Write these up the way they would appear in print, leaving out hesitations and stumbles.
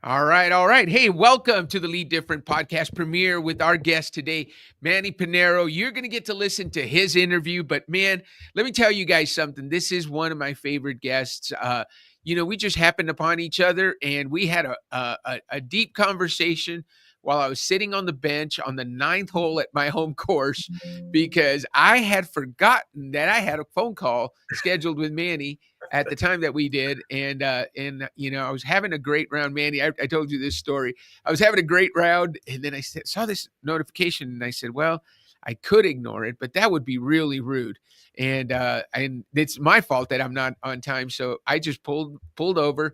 All right, all right. Hey, welcome to the Lead Different podcast premiere with our guest today, Manny Piñeiro. You're going to get to listen to his interview, but man, let me tell you guys something. This is one of my favorite guests. We just happened upon each other and we had a deep conversation while I was sitting on the bench on the ninth hole at my home course because I had forgotten that I had a phone call scheduled with Manny at the time that we did. And I was having a great round, Manny. I told you this story. I was having a great round. And then I saw this notification and I said, well, I could ignore it, but that would be really rude. And it's my fault that I'm not on time. So I just pulled over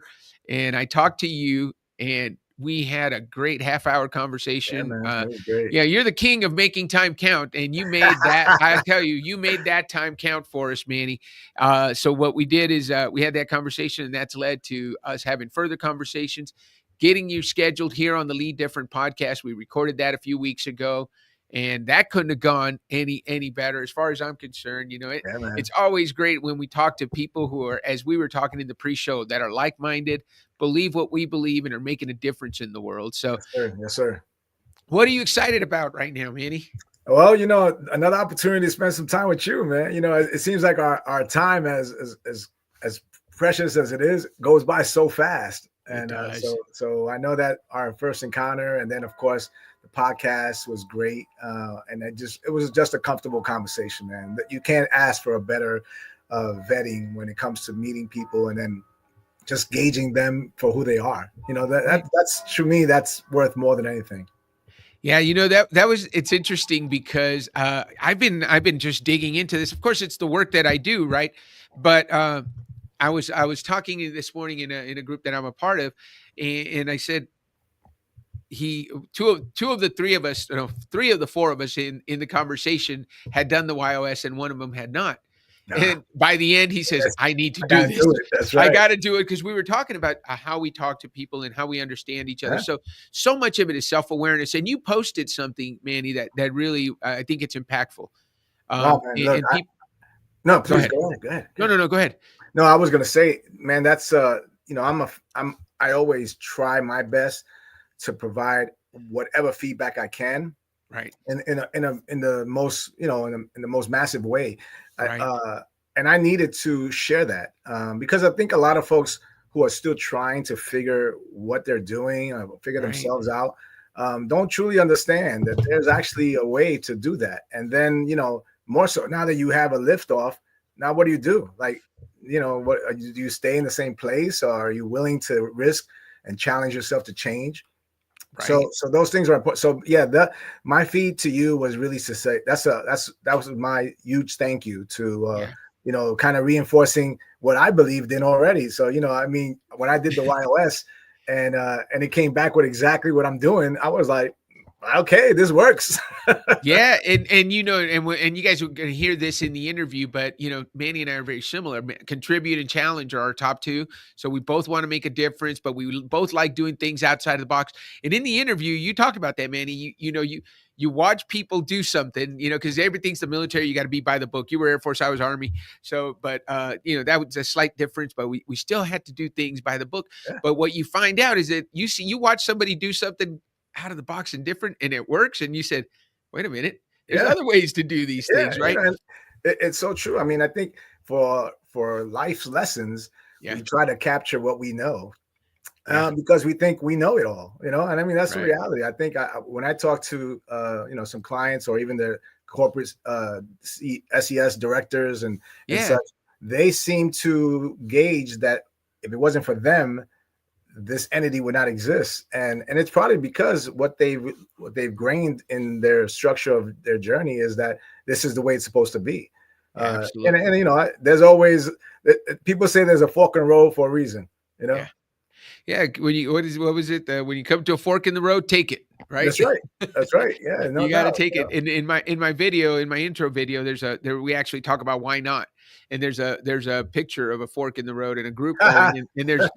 and I talked to you and we had a great half-hour conversation. Yeah, man, that was great. Yeah, you're the king of making time count, and you made that. I tell you, you made that time count for us, Manny. So what we did is we had that conversation, and that's led to us having further conversations, getting you scheduled here on the Lead Different podcast. We recorded that a few weeks ago, and that couldn't have gone any better as far as I'm concerned. It's always great when we talk to people who are, as we were talking in the pre-show, that are like-minded, believe what we believe, and are making a difference in the world. So, yes, sir. What are you excited about right now, Manny? Well, another opportunity to spend some time with you, man. It seems like our time, as precious as it is, goes by so fast. And so I know that our first encounter, and then of course the podcast was great, and it was just a comfortable conversation, man. You can't ask for a better vetting when it comes to meeting people, and then just gauging them for who they are. That's, to me, that's worth more than anything. Yeah, it's interesting because I've been just digging into this. Of course, it's the work that I do, right? But I was talking this morning in a group that I'm a part of, and I said two of the three of us, three of the four of us in the conversation had done the YOS, and one of them had not. And by the end, he says, I need to do this. That's right. I got to do it because we were talking about how we talk to people and how we understand each other. So much of it is self-awareness. And you posted something, Manny, that really, I think it's impactful. Please go ahead. No, go ahead. No, I was going to say, man, that's, I always try my best to provide whatever feedback I can. Right. In the most, in the most massive way. Right. And I needed to share that because I think a lot of folks who are still trying to figure what they're doing, figure themselves out, don't truly understand that there's actually a way to do that. And then, more so now that you have a lift off, now what do you do? Like, what do you stay in the same place, or are you willing to risk and challenge yourself to change? Right. So those things are important. So yeah, my feed to you was really to say that was my huge thank you to kind of reinforcing what I believed in already. So when I did the YOS and it came back with exactly what I'm doing, I was like, okay, this works. Yeah, and you guys are going to hear this in the interview, but Manny and I are very similar. Contribute and challenge are our top two. So we both want to make a difference, but we both like doing things outside of the box. And in the interview, you talked about that, Manny. You watch people do something, because everything's the military. You got to be by the book. You were Air Force, I was Army. So, but that was a slight difference. But we still had to do things by the book. Yeah. But what you find out is that you watch somebody do something out of the box and different, and it works, and you said, wait a minute, there's other ways to do these things, right? It's so true. I mean, I think for life's lessons, we try to capture what we know because we think we know it all, and I mean, that's the reality. I think when I talk to some clients or even the corporate SES directors and such, they seem to gauge that if it wasn't for them, this entity would not exist, and it's probably because what they've grained in their structure of their journey is that this is the way it's supposed to be. And there's always people say there's a fork in the road for a reason. Yeah. What was it? When you come to a fork in the road, take it. Right. That's right. Yeah. No, you got to take it. In my video, in my intro video, we actually talk about why not. And there's a picture of a fork in the road and a group going, and there's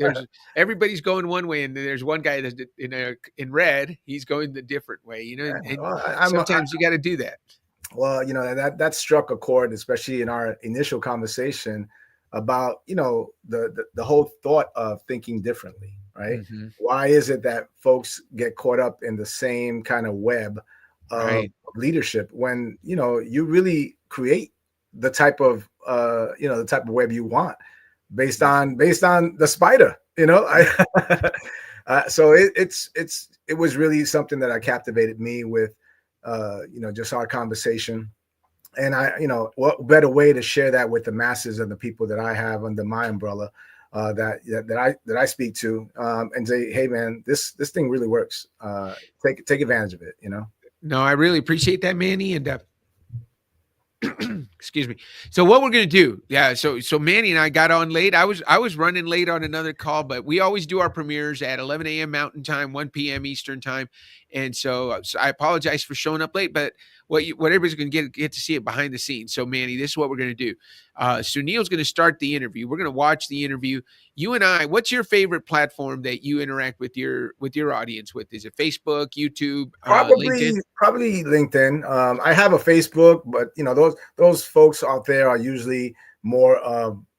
everybody's going one way, and there's one guy that's in red. He's going the different way. Sometimes you got to do that. Well, that struck a chord, especially in our initial conversation about the whole thought of thinking differently. right? Mm-hmm. Why is it that folks get caught up in the same kind of web of leadership when, you know, you really create the type of, you know, the type of web you want based on the spider, you know? So it was really something that captivated me with, you know, just our conversation. And you know, what better way to share that with the masses and the people that I have under my umbrella, that I speak to, and say, hey man, this thing really works. Take advantage of it, you know? No, I really appreciate that, Manny. And excuse me. So what we're going to do. So Manny and I got on late. I was running late on another call, but we always do our premieres at 11 a.m. Mountain Time, 1 p.m. Eastern Time. And so I apologize for showing up late, but what everybody's going to get to see it behind the scenes. So Manny, this is what we're going to do. Sunil's going to start the interview. We're going to watch the interview. You and I, what's your favorite platform that you interact with your audience with? Is it Facebook, YouTube, LinkedIn? Probably LinkedIn. I have a Facebook, but you know, those folks out there are usually more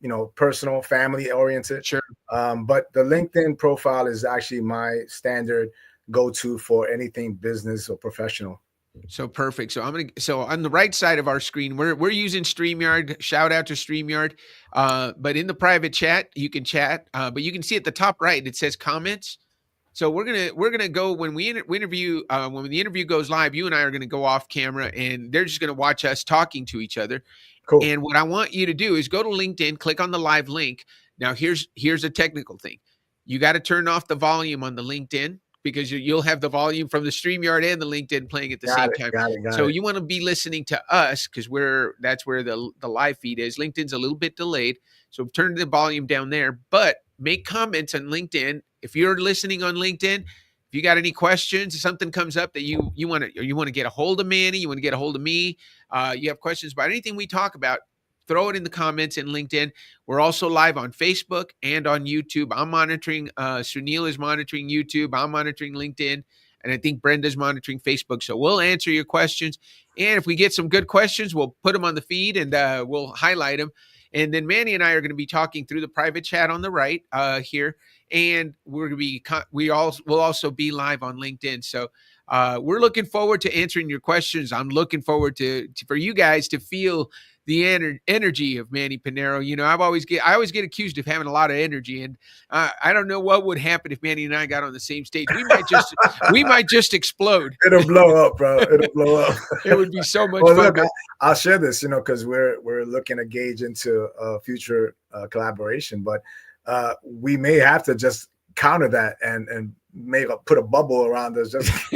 you know, personal, family oriented. Sure. But the LinkedIn profile is actually my standard go-to for anything business or professional. So perfect. So on the right side of our screen, we're using StreamYard. Shout out to StreamYard. But in the private chat, you can chat. But you can see at the top right, it says comments. So we're gonna go when we interview when the interview goes live. You and I are gonna go off camera, and they're just gonna watch us talking to each other. Cool. And what I want you to do is go to LinkedIn, click on the live link. Now here's a technical thing. You got to turn off the volume on the LinkedIn, because you'll have the volume from the StreamYard and the LinkedIn playing at the same time. So you want to be listening to us, because that's where the live feed is. LinkedIn's a little bit delayed, so turn the volume down there. But make comments on LinkedIn. If you're listening on LinkedIn, if you got any questions, if something comes up that you want to get a hold of Manny, you want to get a hold of me, you have questions about anything we talk about, throw it in the comments in LinkedIn. We're also live on Facebook and on YouTube. I'm monitoring, Sunil is monitoring YouTube. I'm monitoring LinkedIn. And I think Brenda's monitoring Facebook. So we'll answer your questions. And if we get some good questions, we'll put them on the feed and we'll highlight them. And then Manny and I are going to be talking through the private chat on the right here. And we'll also be live on LinkedIn. So we're looking forward to answering your questions. I'm looking forward for you guys to feel the energy of Manny Piñeiro. You know, I always get accused of having a lot of energy, and I don't know what would happen if Manny and I got on the same stage. We might just explode. It'll blow up, bro. It'll blow up. It would be so much fun. Look, I'll share this, you know, because we're looking to gauge into a future collaboration, but we may have to just counter that and put a bubble around us. Just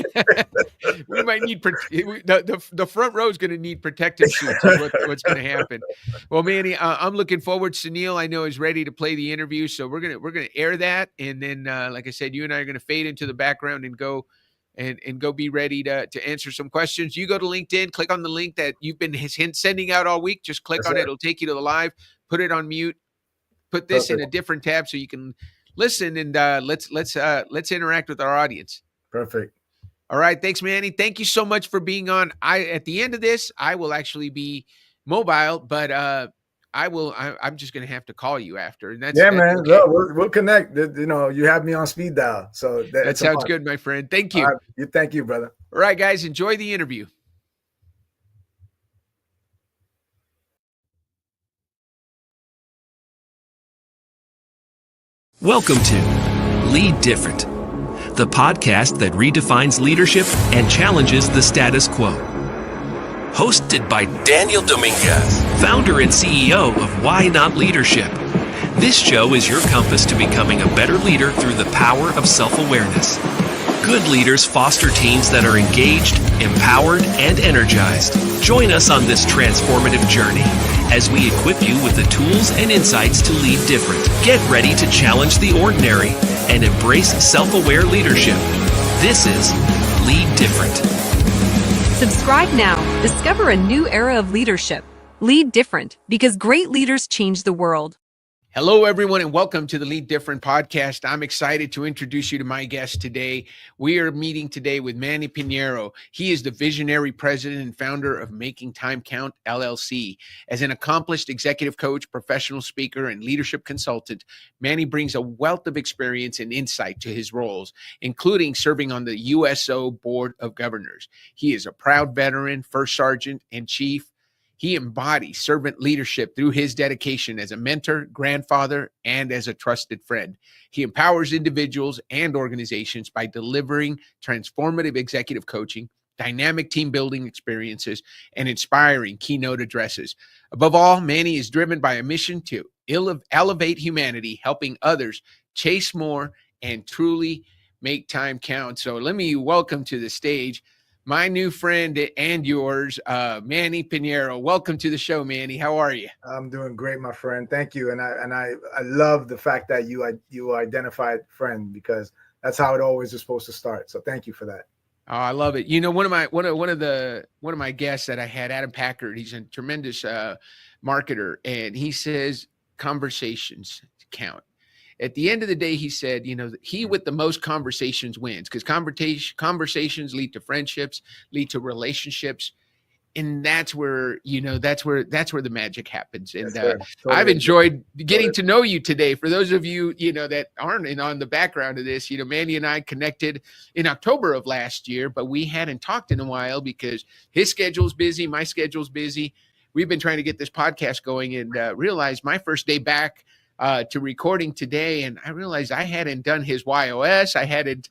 we might need the front row is going to need protective suits. Is what's going to happen. Well, Manny, I'm looking forward. Sunil, I know, is ready to play the interview, so we're gonna air that, and then like I said, you and I are going to fade into the background and go be ready to answer some questions. You go to LinkedIn, click on the link that you've been sending out all week. Just click on it; it'll take you to the live. Put it on mute. Put this in a different tab so you can listen, and let's interact with our audience. Perfect. All right. Thanks, Manny. Thank you so much for being on. At the end of this, I will actually be mobile, but I'm just going to have to call you after. And that's man. Okay. Look, we'll connect. You know, you have me on speed dial. So that sounds good, my friend. Thank you. Thank you, brother. All right, guys, enjoy the interview. Welcome to Lead Different, the podcast that redefines leadership and challenges the status quo. Hosted by Daniel Dominguez, founder and CEO of Why Not Leadership. This show is your compass to becoming a better leader through the power of self-awareness. Good leaders foster teams that are engaged, empowered, and energized. Join us on this transformative journey as we equip you with the tools and insights to lead different. Get ready to challenge the ordinary and embrace self-aware leadership. This is Lead Different. Subscribe now. Discover a new era of leadership. Lead different, because great leaders change the world. Hello, everyone, and welcome to the Lead Different podcast. I'm excited to introduce you to my guest today. We are meeting today with Manny Piñeiro. He is the visionary president and founder of Making Time Count, LLC. As an accomplished executive coach, professional speaker, and leadership consultant, Manny brings a wealth of experience and insight to his roles, including serving on the USO Board of Governors. He is a proud veteran, first sergeant, and chief. He embodies servant leadership through his dedication as a mentor, grandfather, and as a trusted friend. He empowers individuals and organizations by delivering transformative executive coaching, dynamic team building experiences, and inspiring keynote addresses. Above all, Manny is driven by a mission to elevate humanity, helping others chase more and truly make time count. So let me welcome to the stage my new friend and yours, Manny Piñeiro. Welcome to the show, Manny. How are you? I'm doing great, my friend. Thank you. And I love the fact that you identified friend, because that's how it always is supposed to start. So thank you for that. Oh, I love it. You know, one of my guests that I had, Adam Packard, he's a tremendous marketer, and he says conversations count. At the end of the day, he said, you know, he with the most conversations wins, because conversations lead to friendships, lead to relationships. And that's where, you know, that's where the magic happens. And totally. I've enjoyed getting to know you today. For those of you, you know, that aren't on the background of this, you know, Manny and I connected in October of last year, but we hadn't talked in a while because his schedule's busy, my schedule's busy. We've been trying to get this podcast going, and realized my first day back to recording today, and I realized I hadn't done his YOS. I hadn't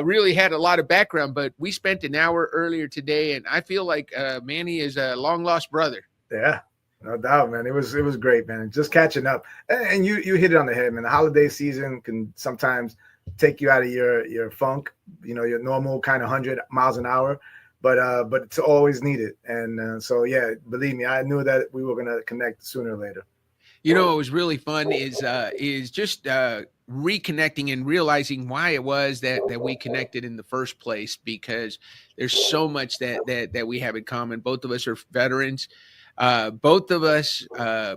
really had a lot of background, but we spent an hour earlier today, and I feel like Manny is a long lost brother. Yeah, no doubt, man. It was great, man. Just catching up, and you hit it on the head, man. The holiday season can sometimes take you out of your funk, you know, your normal kind of 100 miles an hour, but it's always needed. And so yeah, believe me, I knew that we were gonna connect sooner or later. You know, what was really fun is just reconnecting and realizing why it was that we connected in the first place, because there's so much that we have in common. Both of us are veterans. Both of us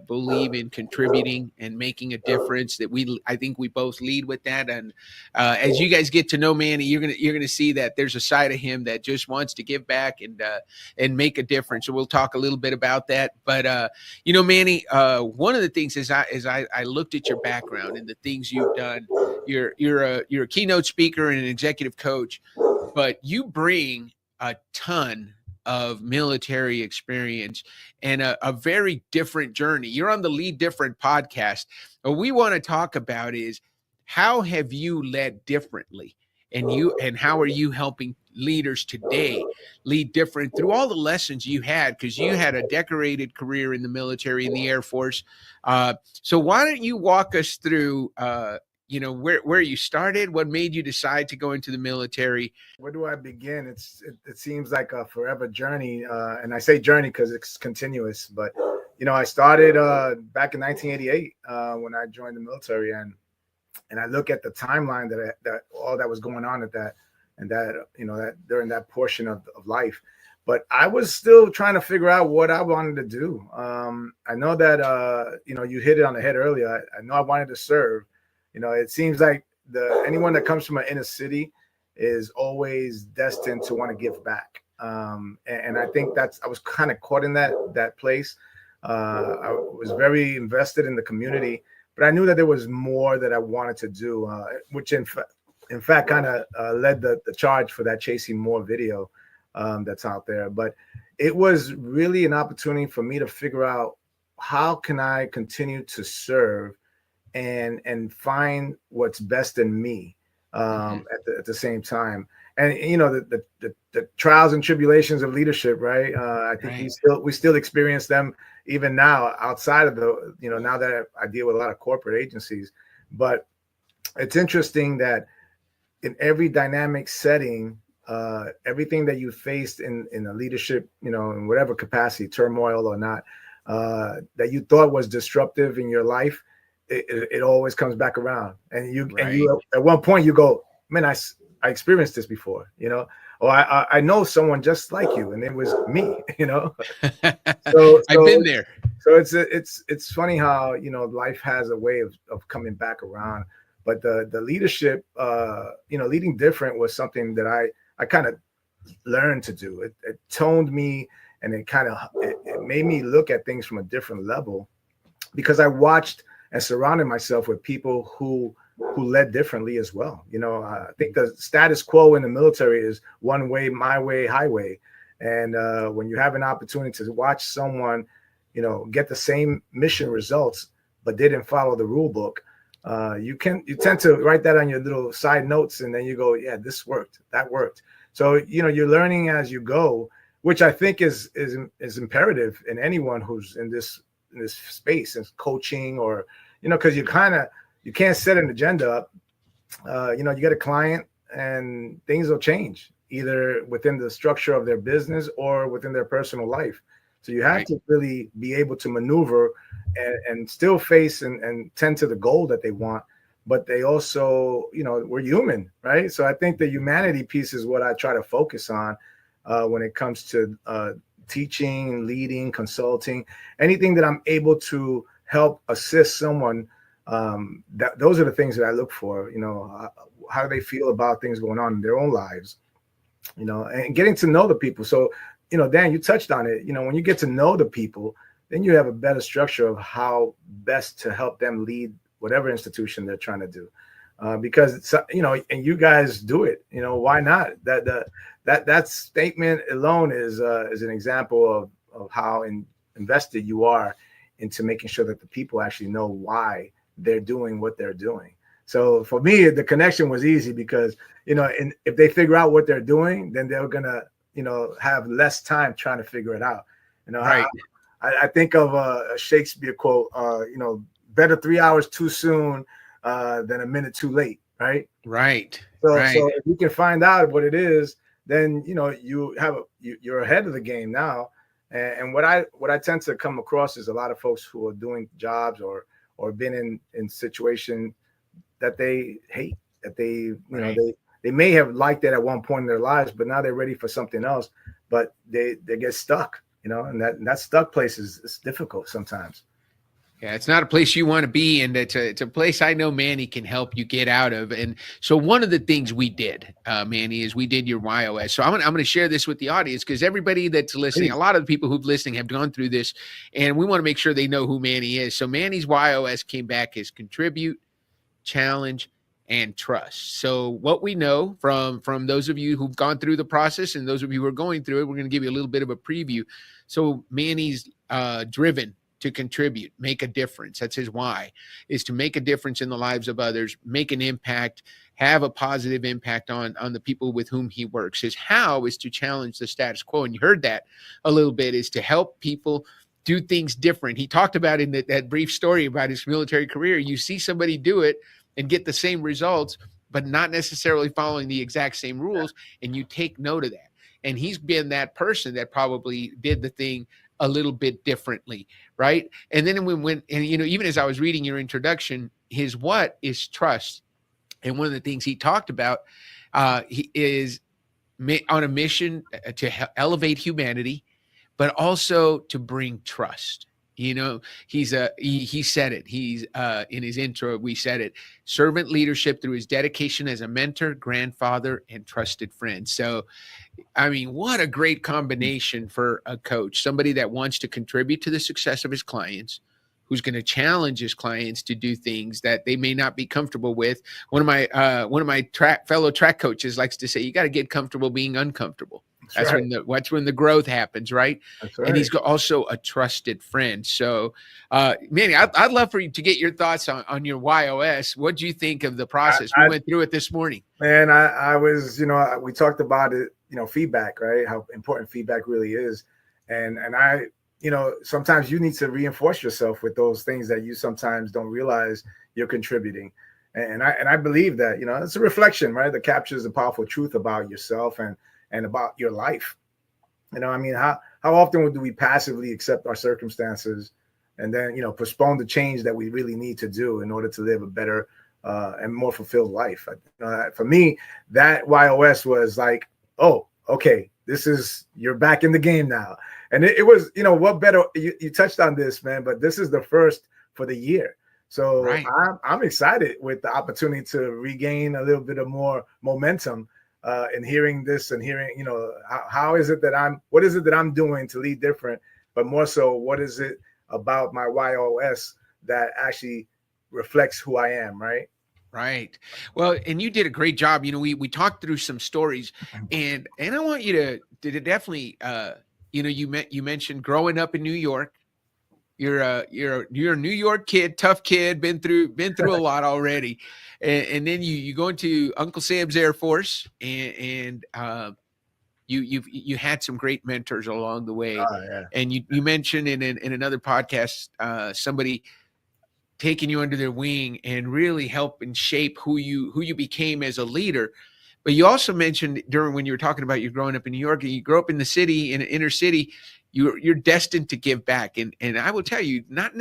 believe in contributing and making a difference. I think we both lead with that. And as you guys get to know Manny, you're gonna see that there's a side of him that just wants to give back and make a difference. So we'll talk a little bit about that. But you know, Manny, one of the things is I looked at your background and the things you've done. You're a keynote speaker and an executive coach, but you bring a ton of military experience and a very different journey. You're on the Lead Different podcast. What we want to talk about is, how have you led differently? And how are you helping leaders today lead different through all the lessons you had? Because you had a decorated career in the military, in the Air Force. So why don't you walk us through you know, where you started, what made you decide to go into the military? Where do I begin? It seems like a forever journey. And I say journey because it's continuous, but you know, I started back in 1988 when I joined the military, and I look at the timeline that all that was going on at that, and that, you know, that during that portion of life. But I was still trying to figure out what I wanted to do. I know that, you know, you hit it on the head earlier. I know I wanted to serve. You know, it seems like anyone that comes from an inner city is always destined to want to give back. And I think I was kind of caught in that place. I was very invested in the community, but I knew that there was more that I wanted to do, which in fact kind of led the charge for that Chasing More video that's out there. But it was really an opportunity for me to figure out, how can I continue to serve and find what's best in me at the same time. And you know, the trials and tribulations of leadership, right? I think we still experience them even now, outside of the, you know, now that I deal with a lot of corporate agencies. But it's interesting that in every dynamic setting, everything that you faced in a leadership, you know, in whatever capacity, turmoil or not, that you thought was disruptive in your life, it always comes back around. And you at one point you go, man, I experienced this before, you know. oh, I know someone just like you, and it was me, I've been there. So it's funny how, life has a way of coming back around. But the leadership, leading different was something that I kind of learned to do. It toned me, and it made me look at things from a different level, because I watched and surrounded myself with people who led differently as well. I think the status quo in the military is one way, my way, highway. And when you have an opportunity to watch someone, get the same mission results, but didn't follow the rule book, you tend to write that on your little side notes, and then you go, yeah, this worked, that worked. So, you're learning as you go, which I think is imperative in anyone who's in this space, as coaching, or, because you can't set an agenda up. You get a client and things will change either within the structure of their business or within their personal life. So you have to really be able to maneuver and still face and tend to the goal that they want. But they also, we're human, right? So I think the humanity piece is what I try to focus on when it comes to teaching, leading, consulting, anything that I'm able to help assist someone. Those are the things that I look for, how do they feel about things going on in their own lives, and getting to know the people. So, Dan, you touched on it, when you get to know the people, then you have a better structure of how best to help them lead whatever institution they're trying to do. Because it's, and you guys do it, why not? That statement alone is an example of how invested you are into making sure that the people actually know why they're doing what they're doing. So for me, the connection was easy because, and if they figure out what they're doing, then they're gonna, have less time trying to figure it out. Right. I think of a Shakespeare quote, better 3 hours too soon than a minute too late. Right. Right. So right. if you can find out what it is, then, you're ahead of the game now. And what I tend to come across is a lot of folks who are doing jobs or been in situation that they hate, that they they may have liked it at one point in their lives, but now they're ready for something else, but they get stuck, and that stuck place is difficult sometimes. Yeah, it's not a place you want to be, and it's a place I know Manny can help you get out of. And so one of the things we did, Manny, is we did your YOS. So I'm going to share this with the audience, because everybody that's listening, a lot of the people who've listening have gone through this, and we want to make sure they know who Manny is. So Manny's YOS came back as contribute, challenge, and trust. So what we know from those of you who've gone through the process and those of you who are going through it, we're going to give you a little bit of a preview. So Manny's driven to contribute, make a difference. That's his why, is to make a difference in the lives of others, make an impact, have a positive impact on the people with whom he works. His how is to challenge the status quo. And you heard that a little bit, is to help people do things different. He talked about in that brief story about his military career. You see somebody do it and get the same results, but not necessarily following the exact same rules. And you take note of that. And he's been that person that probably did the thing a little bit differently, right? And then when even as I was reading your introduction, his what is trust. And one of the things he talked about, he is on a mission to elevate humanity, but also to bring trust. He said it. He's in his intro, we said it, servant leadership through his dedication as a mentor, grandfather, and trusted friend. So, I mean, what a great combination for a coach, somebody that wants to contribute to the success of his clients, who's going to challenge his clients to do things that they may not be comfortable with. One of my fellow track coaches likes to say, you got to get comfortable being uncomfortable. That's right. when the growth happens, right? That's right. And he's also a trusted friend. So, Manny, I'd love for you to get your thoughts on your YOS. What do you think of the process? We went through it this morning. Man, I was, we talked about it, feedback, right? How important feedback really is. And I, sometimes you need to reinforce yourself with those things that you sometimes don't realize you're contributing. And I believe that, it's a reflection, right? That captures the powerful truth about yourself and about your life. How often do we passively accept our circumstances and then, postpone the change that we really need to do in order to live a better and more fulfilled life? For me, that YOS was like, oh, okay, you're back in the game now. And it was, what better, you touched on this, man, but this is the first for the year. So Right. I'm excited with the opportunity to regain a little bit of more momentum in hearing this and hearing, what is it that I'm doing to lead different, but more so, what is it about my YOS that actually reflects who I am, right? Right. Well, and you did a great job. We talked through some stories, and I want you to definitely, you mentioned growing up in New York. You're a New York kid, tough kid, been through a lot already, and then you go into Uncle Sam's Air Force, and you had some great mentors along the way. Yeah. And you mentioned in another podcast somebody taking you under their wing and really helping shape who you became as a leader. But you also mentioned when you were talking about you growing up in New York, and you grew up in the city, in an inner city, you're destined to give back. And I will tell you, not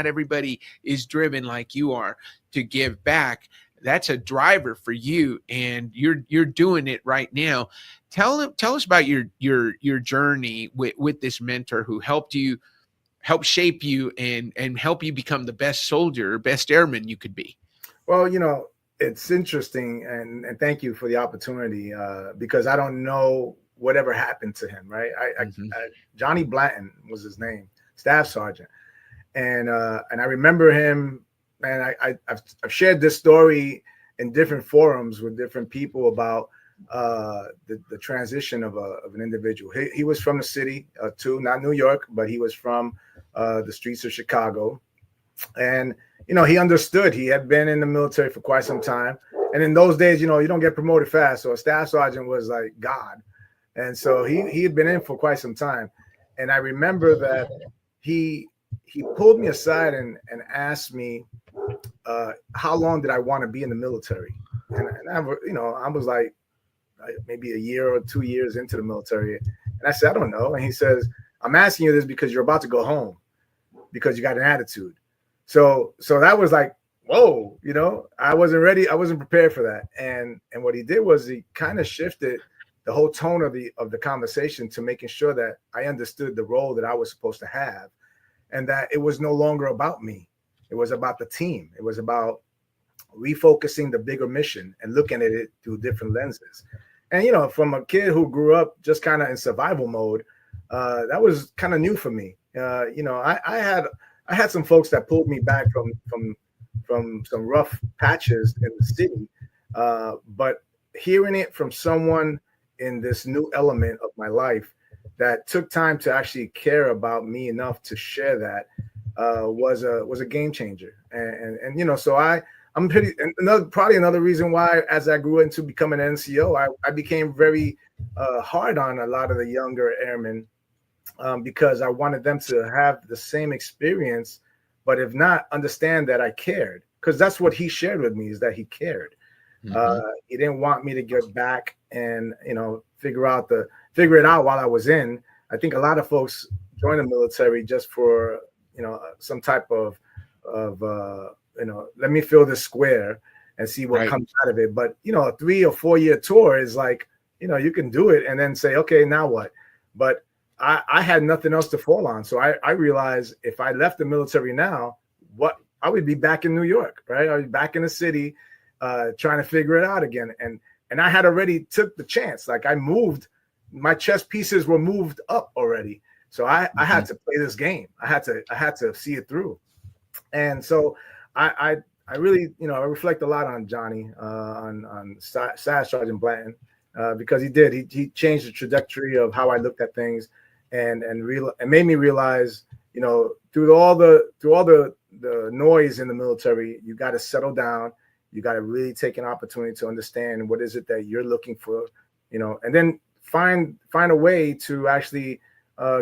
everybody is driven like you are to give back. That's a driver for you, and you're doing it right now. Tell us about your journey with this mentor who help shape you and help you become the best soldier, best airman you could be. Well, it's interesting, and thank you for the opportunity, because I don't know whatever happened to him, right? Johnny Blanton was his name, staff sergeant, and I remember him, and I've shared this story in different forums with different people about the transition of an individual. He was from the city too, not New York, but he was from the streets of Chicago, and he understood. He had been in the military for quite some time, and in those days, you don't get promoted fast, so a staff sergeant was like God, and so he had been in for quite some time. And I remember that he pulled me aside and asked me how long did I want to be in the military, and I was like maybe a year or 2 years into the military, and I said, I don't know. And he says, I'm asking you this because you're about to go home because you got an attitude. So that was like, whoa, I wasn't ready. I wasn't prepared for that. And what he did was he kind of shifted the whole tone of the conversation to making sure that I understood the role that I was supposed to have, and that it was no longer about me. It was about the team. It was about refocusing the bigger mission and looking at it through different lenses. And, from a kid who grew up just kind of in survival mode, that was kind of new for me. I had some folks that pulled me back from some rough patches in the city, but hearing it from someone in this new element of my life that took time to actually care about me enough to share that was a game changer. And so I'm probably another reason why, as I grew into becoming an NCO, I became very hard on a lot of the younger airmen, because I wanted them to have the same experience, but if not, understand that I cared, because that's what he shared with me, is that he cared. He didn't want me to get back and figure it out while I was in. I think a lot of folks join the military just for some type of let me fill this square and see what comes out of it. But a 3 or 4 year tour is like, you can do it and then say, okay, now what? But I had nothing else to fall on. So I realized if I left the military now, I would be back in New York, right? I was back in the city, trying to figure it out again. And I had already took the chance. Like, I moved, my chess pieces were moved up already. So I had to play this game. I had to see it through. And so I really, I reflect a lot on Johnny, on Staff Sergeant Blanton, because he changed the trajectory of how I looked at things, and made me realize, through all the noise in the military, you got to settle down. You got to really take an opportunity to understand what is it that you're looking for, and then find a way to actually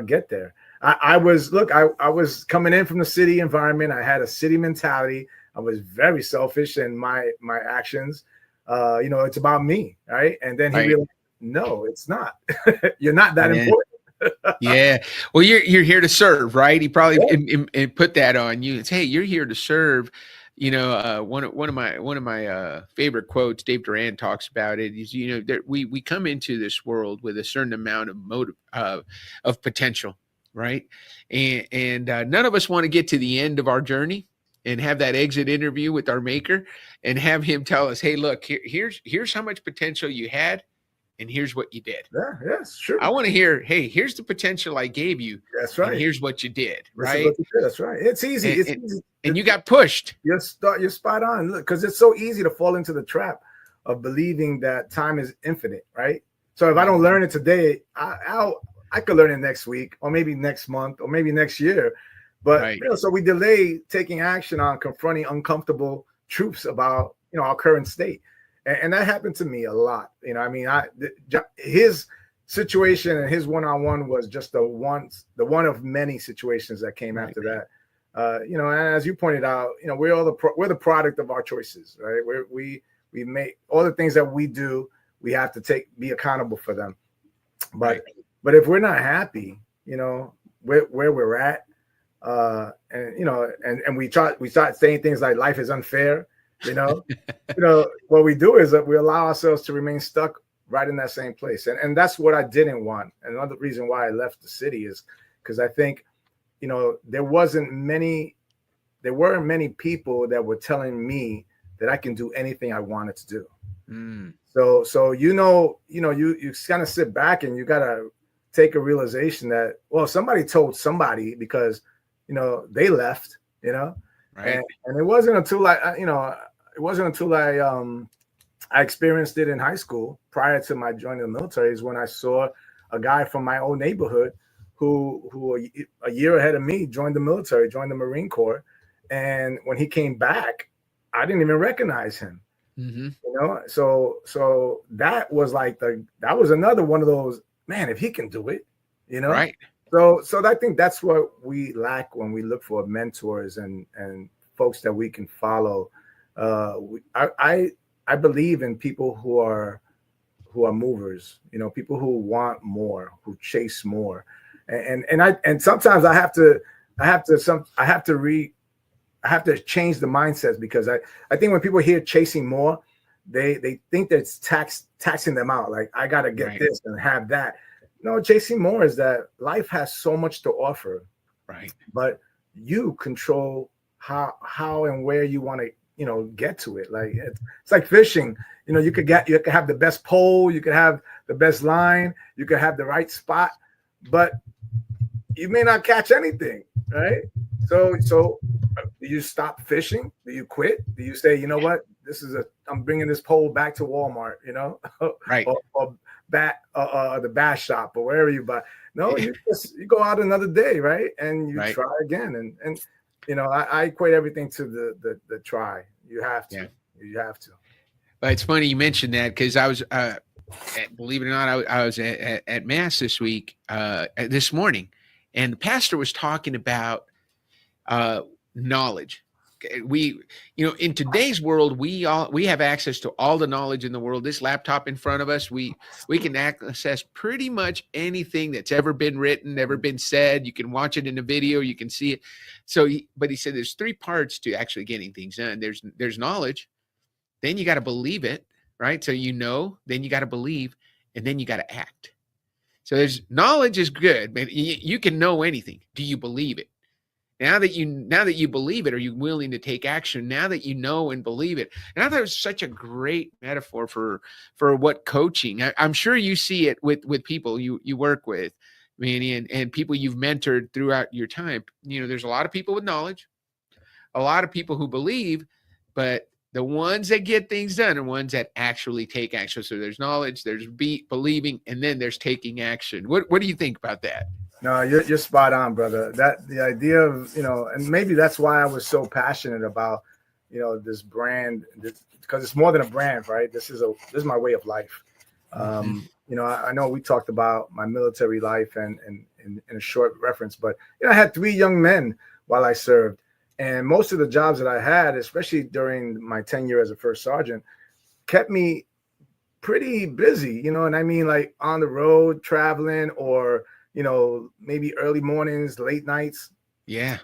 get there. I was coming in from the city environment. I had a city mentality. I was very selfish in my actions. It's about me, right? And then he realized, no, it's not. You're not that important. Yeah. Well, you're here to serve, right? He probably put that on you. It's, hey, you're here to serve. one of my favorite quotes, Dave Duran talks about it, is, that we come into this world with a certain amount of motive, of potential, right? And none of us want to get to the end of our journey and have that exit interview with our maker and have him tell us, hey, look, here's how much potential you had, and here's what you did. Yeah, yes, sure. I want to hear, hey, here's the potential I gave you. That's right. And here's what you did, right? That's right. It's easy. It's easy. And you got pushed. You're spot on. Look, because it's so easy to fall into the trap of believing that time is infinite, right? So if I don't learn it today, I could learn it next week, or maybe next month, or maybe next year. But so we delay taking action on confronting uncomfortable truths about our current state, and that happened to me a lot. His situation and his one-on-one was just the one of many situations that came after that. And as you pointed out, we're the product of our choices, right? We make all the things that we do. We have to be accountable for them. But if we're not happy, where we're at, and we start saying things like life is unfair, what we do is that we allow ourselves to remain stuck right in that same place. And that's what I didn't want. And another reason why I left the city is because I think, there weren't many people that were telling me that I can do anything I wanted to do. So you kind of sit back and you gotta take a realization that, well, somebody told somebody because they left, right. And it wasn't until I experienced it in high school prior to my joining the military is when I saw a guy from my old neighborhood who a year ahead of me joined the military, joined the Marine Corps. And when he came back, I didn't even recognize him. So that was that was another one of those, man, if he can do it, right. So I think that's what we lack when we look for mentors and folks that we can follow. I believe in people who are movers, people who want more, who chase more. And sometimes I have to change the mindsets, because I think when people hear chasing more, they think that it's taxing them out. Like, I got to get this and have that. No, chasing more is that life has so much to offer, right? But you control how and where you want to, get to it. Like, it's like fishing. You could have the best pole, you could have the best line, you could have the right spot, but you may not catch anything, right? So do you stop fishing? Do you quit? Do you say, you know what, I'm bringing this pole back to Walmart, right? or the bass shop or wherever you buy. No, you go out another day, right? And you try again. And I equate everything to the try. You have to. Yeah. You have to. But it's funny you mentioned that, because I was, believe it or not, I was at Mass this morning, and the pastor was talking about knowledge. In today's world, we have access to all the knowledge in the world. This laptop in front of us, we can access pretty much anything that's ever been written, ever been said. You can watch it in a video, you can see it. But he said there's 3 parts to actually getting things done. There's knowledge, then you got to believe it, right? So then you got to believe, and then you got to act. So there's knowledge is good, but you can know anything. Do you believe it? Now that you believe it, are you willing to take action? Now that you know and believe it. And I thought it was such a great metaphor for what coaching. I'm sure you see it with people you work with, Manny, and people you've mentored throughout your time. There's a lot of people with knowledge, a lot of people who believe, but the ones that get things done are ones that actually take action. So there's knowledge, there's believing, and then there's taking action. What do you think about that? No, you're spot on, brother. That the idea of, and maybe that's why I was so passionate about, this brand, because it's more than a brand, right? This is my way of life. I know we talked about my military life and in a short reference, but I had 3 young men while I served, and most of the jobs that I had, especially during my tenure as a first sergeant, kept me pretty busy, and I mean, like on the road, traveling, or maybe early mornings, late nights. Yeah.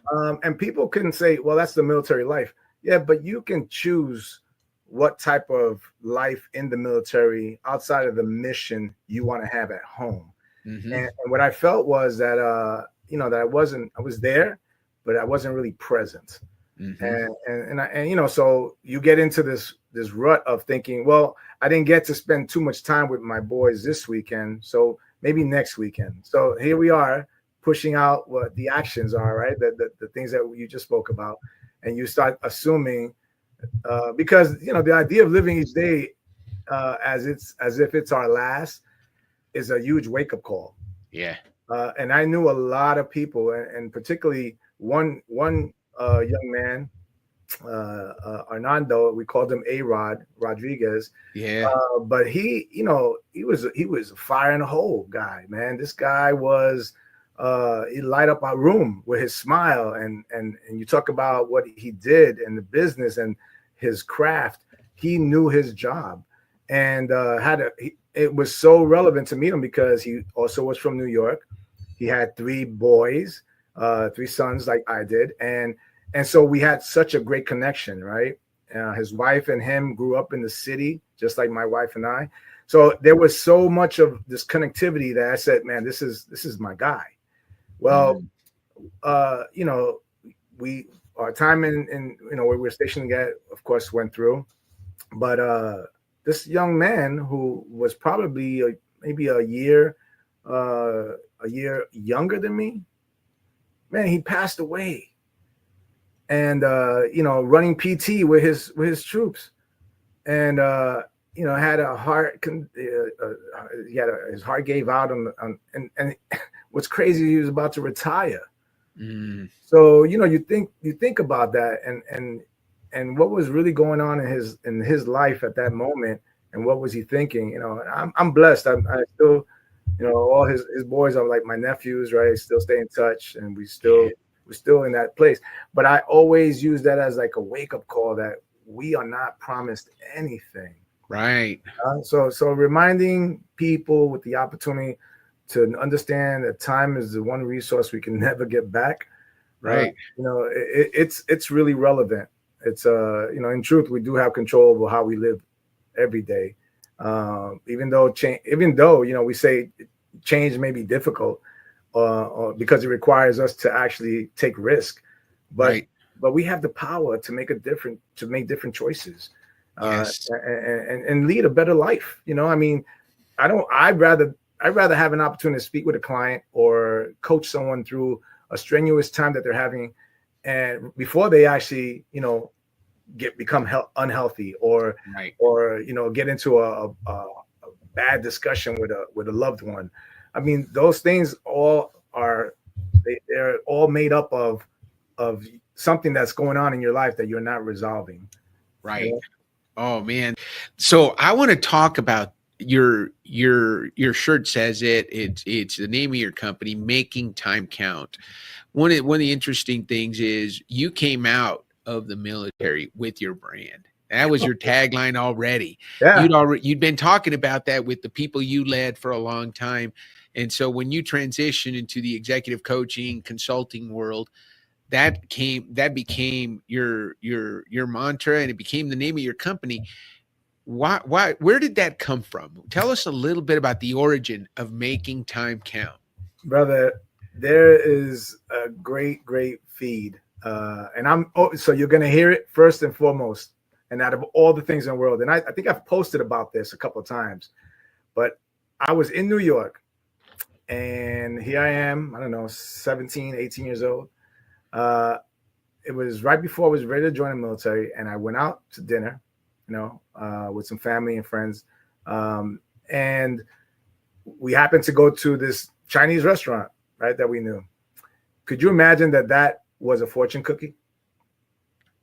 And people couldn't say, well, that's the military life. Yeah, but you can choose what type of life in the military outside of the mission you want to have at home. And what I felt was that that I was there, but I wasn't really present. And so you get into this rut of thinking, well, I didn't get to spend too much time with my boys this weekend, so maybe next weekend. So here we are pushing out what the actions are, right? The things that you just spoke about, and you start assuming because the idea of living each day as if it's our last is a huge wake-up call. Yeah. And I knew a lot of people, and particularly one young man, Arnando, we called him A-Rod Rodriguez. Yeah. But he was a fire in a hole guy, man. This guy was he light up our room with his smile, and you talk about what he did in the business and his craft. He knew his job, and it was so relevant to meet him because he also was from New York. He had 3 boys, 3 sons like I did, and so we had such a great connection, right? His wife and him grew up in the city, just like my wife and I. So there was so much of this connectivity that I said, man, this is my guy. Well, our time in where we were stationed at, of course, went through. But this young man who was probably maybe a year younger than me, man, he passed away. And running PT with his troops, and had a heart. His heart gave out and what's crazy, he was about to retire. So you think about that, and what was really going on in his life at that moment, and what was he thinking? I'm blessed. I still, all his boys are like my nephews, right? Still stay in touch, and we're still in that place. But I always use that as like a wake-up call that we are not promised anything. Right. So reminding people with the opportunity to understand that time is the one resource we can never get back. Right. It's really relevant. It's in truth, we do have control over how we live every day. Even though we say change may be difficult, because it requires us to actually take risk, but we have the power to make different choices, yes. and lead a better life. I'd rather have an opportunity to speak with a client or coach someone through a strenuous time that they're having, and before they actually become unhealthy or get into a bad discussion with a loved one. I mean, those things they're all made up of something that's going on in your life that you're not resolving. Right. Oh man. So I want to talk about your shirt says it's the name of your company, Making Time Count. One of the interesting things is you came out of the military with your brand. That was your tagline already. Yeah. You'd been talking about that with the people you led for a long time. And so when you transition into the executive coaching consulting world, that became your mantra, and it became the name of your company. Why where did that come from? Tell us a little bit about the origin of Making Time Count. Brother, there is a great feed. So you're going to hear it first and foremost, and out of all the things in the world. And I think I've posted about this a couple of times, but I was in New York, and here I am, I don't know, 17, 18 years old. It was right before I was ready to join the military, and I went out to dinner, with some family and friends. And we happened to go to this Chinese restaurant, right, that we knew. Could you imagine that was a fortune cookie?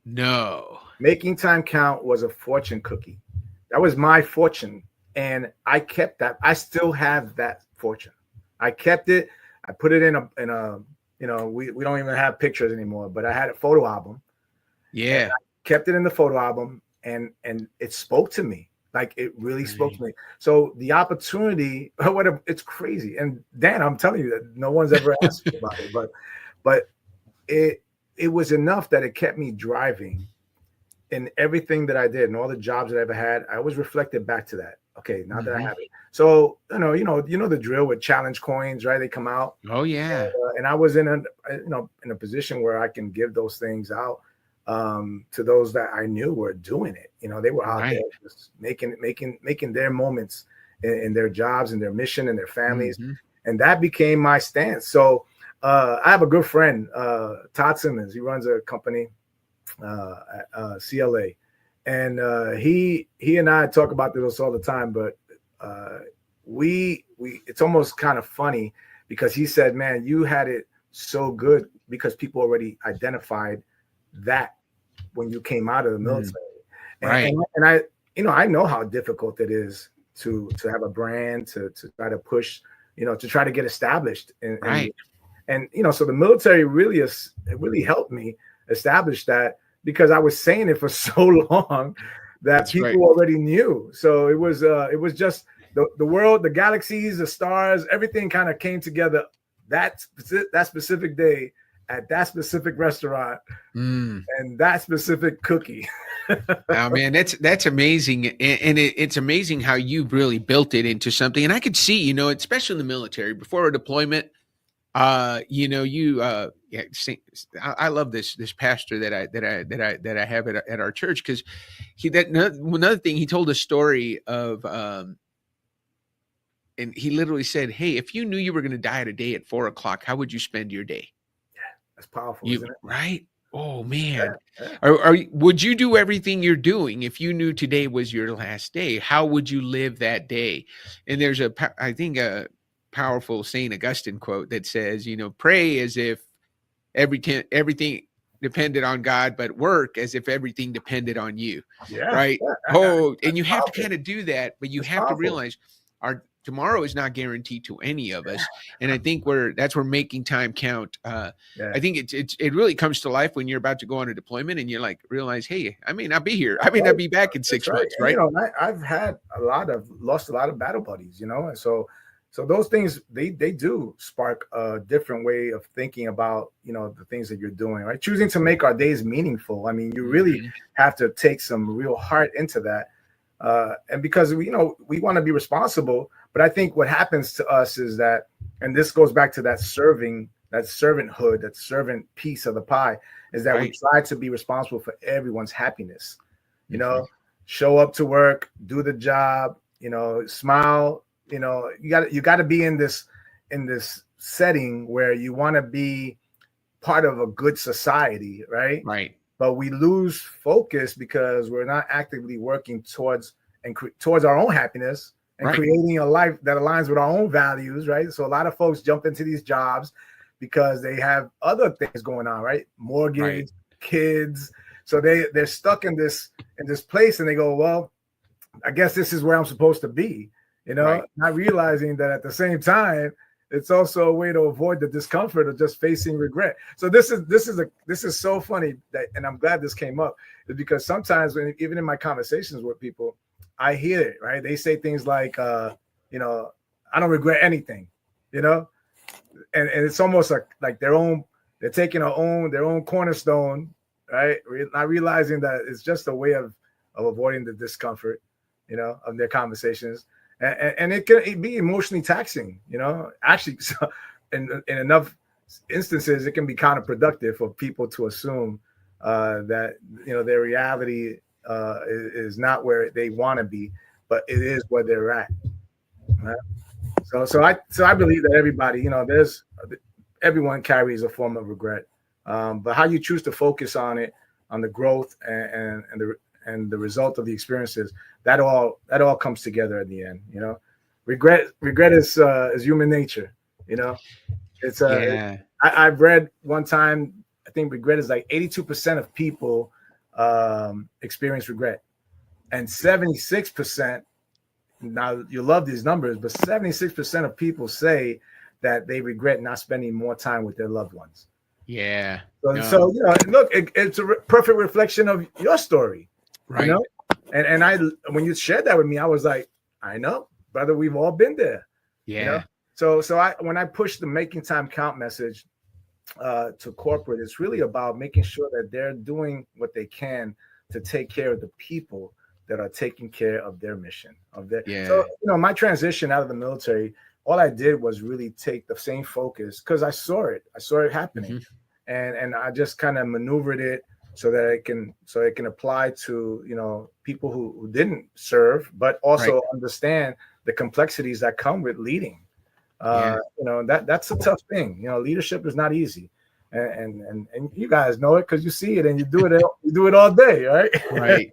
No. Making Time Count was a fortune cookie. That was my fortune, and I kept that. I still have that fortune. I kept it. I put it in a we don't even have pictures anymore, but I had a photo album. Yeah. Kept it in the photo album, and it spoke to me. Like, it really spoke to me. So the opportunity, it's crazy. And Dan, I'm telling you that no one's ever asked me about it, but it was enough that it kept me driving. in everything that I did and all the jobs that I ever had, I always reflected back to that. Okay, now that I have it. So, you know the drill with challenge coins, right? They come out. Oh yeah. And I was in a position where I can give those things out to those that I knew were doing it. You know, they were out there just making their moments in their jobs and their mission and their families. And that became my stance. So I have a good friend, Todd Simmons. He runs a company, CLA. And he and I talk about this all the time, but we it's almost kind of funny because he said, man, you had it so good because people already identified that when you came out of the military. And I, I know how difficult it is to have a brand, to try to push, to try to get established. And so the military really helped me establish that, because I was saying it for so long that people already knew. So it was just the world, the galaxies, the stars, everything kind of came together that specific day at that specific restaurant and that specific cookie. Oh man, that's amazing. And it's amazing how you really built it into something. And I could see, especially in the military before a deployment, I love this pastor that I have at our church, because another thing, he told a story of and he literally said, hey, if you knew you were going to die today at 4 o'clock, how would you spend your day? Yeah, that's powerful, isn't it? Right? Oh man. Would you do everything you're doing if you knew today was your last day? How would you live that day? And there's a powerful St. Augustine quote that says, pray as if everything depended on God, but work as if everything depended on you. Yeah. Right. Oh, and you have to kind of do that, but you have to realize our tomorrow is not guaranteed to any of us. And I think that's where making time count. I think it really comes to life when you're about to go on a deployment and you're like, realize, hey, I may not be here. I may not be back in 6 months. Right. I've lost a lot of battle buddies, and so those things, they do spark a different way of thinking about, the things that you're doing, right? Choosing to make our days meaningful. I mean, you really have to take some real heart into that. And because, we want to be responsible, but I think what happens to us is that, and this goes back to that servanthood, that servant piece of the pie, is that we try to be responsible for everyone's happiness, show up to work, do the job, smile. You got to be in this setting where you want to be part of a good society, right? Right. But we lose focus because we're not actively working towards our own happiness and creating a life that aligns with our own values, right? So a lot of folks jump into these jobs because they have other things going on, right? Mortgage, kids. So they're stuck in this place, and they go, well, I guess this is where I'm supposed to be. Not realizing that at the same time, it's also a way to avoid the discomfort of just facing regret. So this is so funny and I'm glad this came up, is because sometimes even in my conversations with people, I hear it, right? They say things like, I don't regret anything, and it's almost like they're taking their own cornerstone, right? Not realizing that it's just a way of avoiding the discomfort, of their conversations. And it can be emotionally taxing, actually, in enough instances, it can be counterproductive for people to assume that, their reality is not where they want to be, but it is where they're at. Right? So I believe that everybody, everyone carries a form of regret, but how you choose to focus on it, on the growth and the result of the experiences, that all comes together in the end. Regret is human nature. It's I've read one time, I think regret is like 82% of people experience regret, and 76%. Now you love these numbers, but 76% of people say that they regret not spending more time with their loved ones. Yeah. So look, it's a perfect reflection of your story. Right. And I, when you shared that with me, I was like, I know, brother, we've all been there. Yeah. So when I push the making time count message to corporate, it's really about making sure that they're doing what they can to take care of the people that are taking care of their mission of their. Yeah. So, my transition out of the military, all I did was really take the same focus because I saw it happening, and I just kind of maneuvered it so that it can apply to people who didn't serve, but also understand the complexities that come with leading. That's a tough thing. Leadership is not easy, and you guys know it because you see it and you do it all day, right? Right.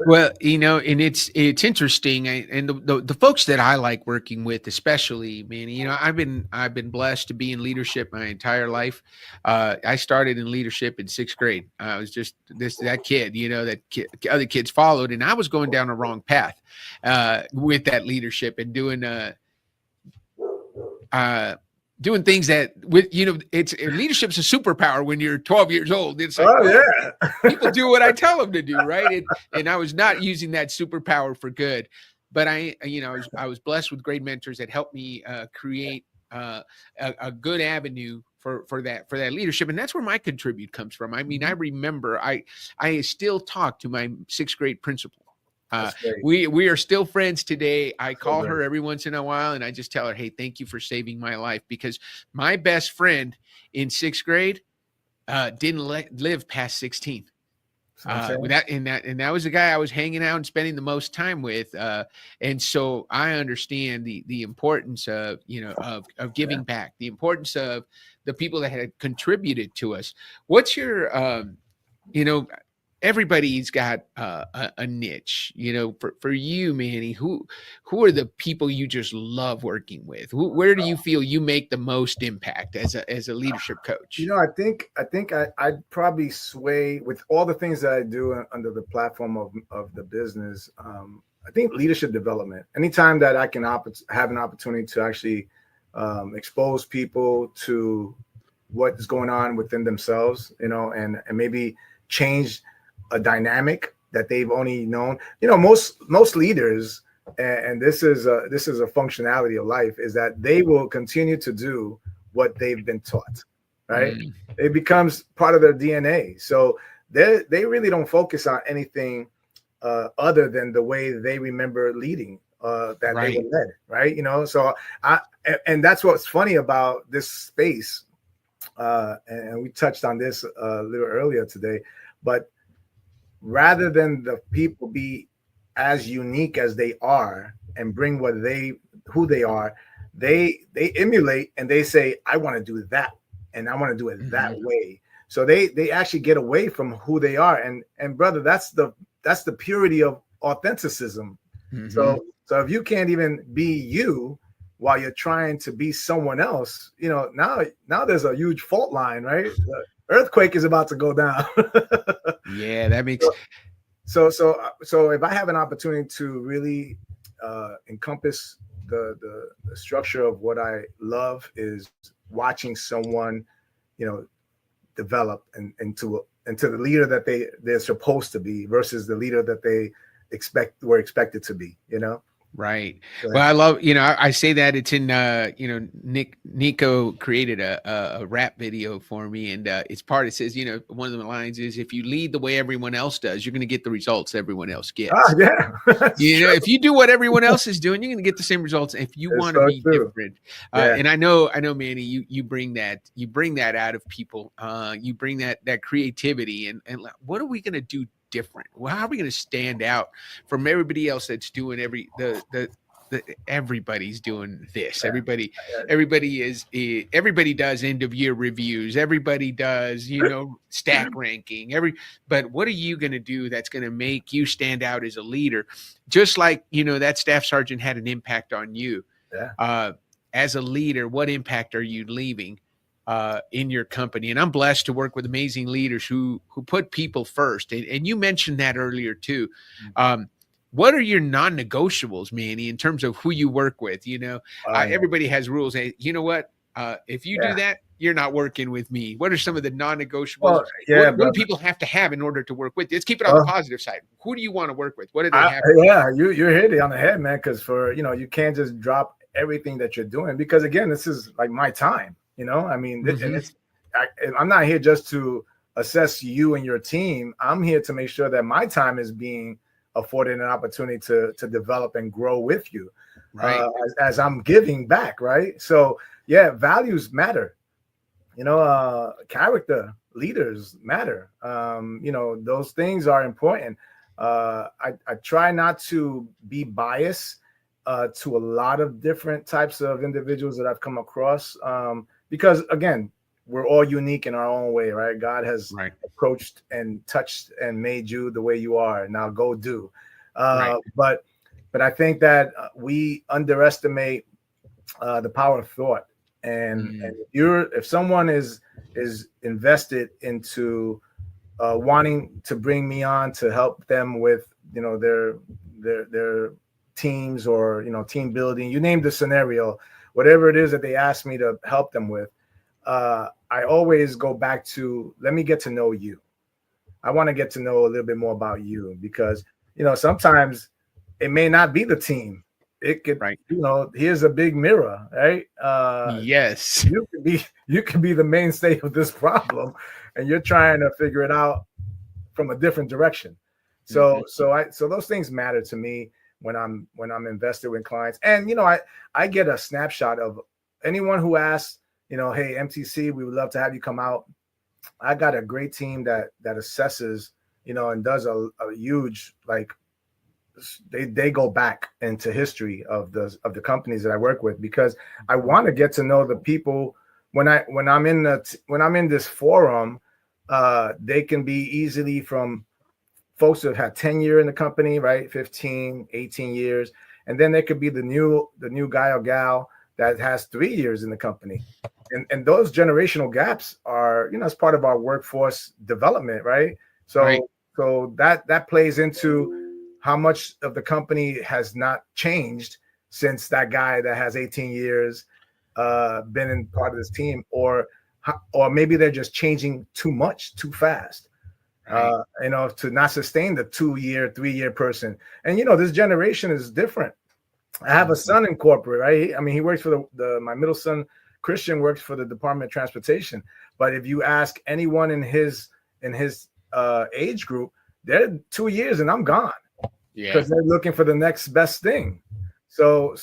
Well, and it's interesting, and the folks that I like working with, especially, Manny, I've been blessed to be in leadership my entire life. I started in leadership in 6th grade. I was just that kid, other kids followed, and I was going down a wrong path with that leadership and doing things that it's leadership's a superpower when you're 12 years old. It's like, people do what I tell them to do. Right. And I was not using that superpower for good, but I was blessed with great mentors that helped me create a good avenue for that leadership. And that's where my contribute comes from. I mean, I remember I still talk to my 6th grade principal. We are still friends today. I call her every once in a while and I just tell her, hey, thank you for saving my life, because my best friend in 6th grade didn't live past 16. That was the guy I was hanging out and spending the most time with. And so I understand the importance of giving back, the importance of the people that had contributed to us. What's your, everybody's got a niche, for you, Manny, who are the people you just love working with? Where do you feel you make the most impact as a leadership coach? I think I'd probably sway with all the things that I do under the platform of the business. I think leadership development, anytime that I can have an opportunity to actually expose people to what is going on within themselves, and maybe change a dynamic that they've only known. Most leaders, and this is a functionality of life, is that they will continue to do what they've been taught, right? It becomes part of their DNA. So they really don't focus on anything other than the way they remember leading, that they were led, right? So and that's what's funny about this space. And we touched on this a little earlier today, but rather than the people be as unique as they are and bring who they are, they emulate and they say, I want to do that and I want to do it that way. So they actually get away from who they are. And brother, that's the purity of authenticism. So if you can't even be you while you're trying to be someone else, now there's a huge fault line, right? The earthquake is about to go down. Yeah, that makes so if I have an opportunity to really encompass the structure of what I love, is watching someone develop into the leader that they're supposed to be versus the leader that they were expected to be, Right. Well, I love, I say that it's in, Nico created a rap video for me, and it says, one of the lines is, if you lead the way everyone else does, you're going to get the results everyone else gets. Yeah. If you do what everyone else is doing, you're going to get the same results. If you want to be different. And I know, Manny, you bring that out of people. You bring that creativity, and what are we going to do different? Well, how are we going to stand out from everybody else that's doing everybody's doing this? Everybody does end of year reviews. Everybody does, stack ranking. But what are you going to do that's going to make you stand out as a leader? Just like, that staff sergeant had an impact on you. As a leader, what impact are you leaving in your company? And I'm blessed to work with amazing leaders who put people first. And you mentioned that earlier too. What are your non-negotiables, Manny, in terms of who you work with? Everybody has rules. Hey, you know what? If you do that, you're not working with me. What are some of the non-negotiables? What do people have to have in order to work with you? Let's keep it on the positive side. Who do you want to work with? What do they have? You're hitting it on the head, man. Because you can't just drop everything that you're doing, because again, this is like my time. I'm not here just to assess you and your team. I'm here to make sure that my time is being afforded an opportunity to develop and grow with you, right? As I'm giving back, right? So yeah, values matter. Character, leaders matter. Those things are important. I try not to be biased to a lot of different types of individuals that I've come across, because again, we're all unique in our own way, right? God has approached and touched and made you the way you are. Now go do. But I think that we underestimate the power of thought. And if someone is invested into wanting to bring me on to help them with their teams or team building, you name the scenario, whatever it is that they ask me to help them with, I always go back to, let me get to know you. I want to get to know a little bit more about you, because sometimes it may not be the team. It could, here's a big mirror, right? Yes, you could be the mainstay of this problem, and you're trying to figure it out from a different direction. So those things matter to me when I'm invested with clients. And I get a snapshot of anyone who asks, hey, MTC, we would love to have you come out. I got a great team that assesses, and does a huge, like, they go back into history of the companies that I work with, because I want to get to know the people. When I'm in this forum, they can be easily from folks that have had tenure in the company, right? 15, 18 years. And then there could be the new guy or gal that has 3 years in the company. And those generational gaps are, as part of our workforce development, right? So that plays into how much of the company has not changed since that guy that has 18 years been in part of this team, or maybe they're just changing too much, too fast, to not sustain the 2-year, 3-year person. And, this generation is different. I have a son in corporate, right? I mean, he works for my middle son, Christian, works for the Department of Transportation. But if you ask anyone in his age group, they're 2 years and I'm gone, because they're looking for the next best thing. So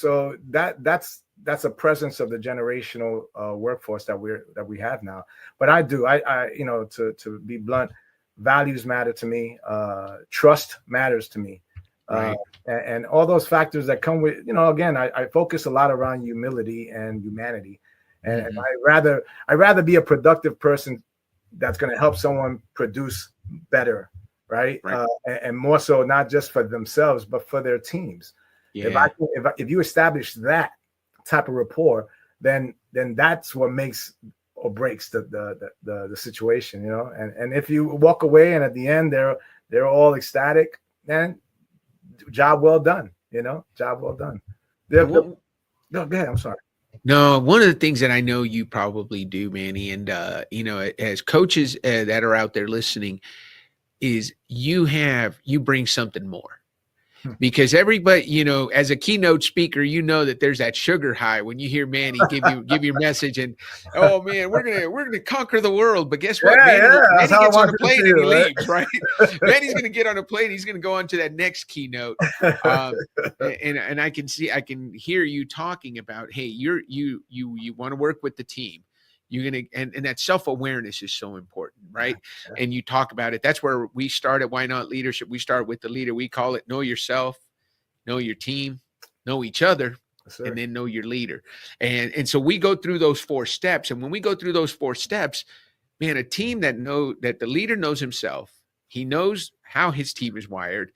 that's a presence of the generational workforce that we have now. But I to be blunt, values matter to me. Trust matters to me. And all those factors that come with, again, I focus a lot around humility and humanity. And I'd rather be a productive person that's going to help someone produce better, right? And more so, not just for themselves, but for their teams. If you establish that type of rapport, then that's what makes or breaks the situation, And if you walk away and at the end they're all ecstatic, then job well done, job well done. No, go ahead. I'm sorry. No, one of the things that I know you probably do, Manny, and as coaches that are out there listening, is you bring something more. Because everybody, as a keynote speaker, that there's that sugar high when you hear Manny give your message, and oh man, we're gonna conquer the world. But guess what? Manny gets on a plane and he leaves, right? Manny's gonna get on a plane. He's gonna go on to that next keynote, and I can hear you talking about, hey, you want to work with the team. You're gonna and that self-awareness is so important, right? And you talk about it. That's where we start at Why Not Leadership. We start with the leader. We call it know yourself, know your team, know each other, and then know your leader. And so we go through those 4 steps. And when we go through those 4 steps, man, a team that the leader knows himself, he knows how his team is wired.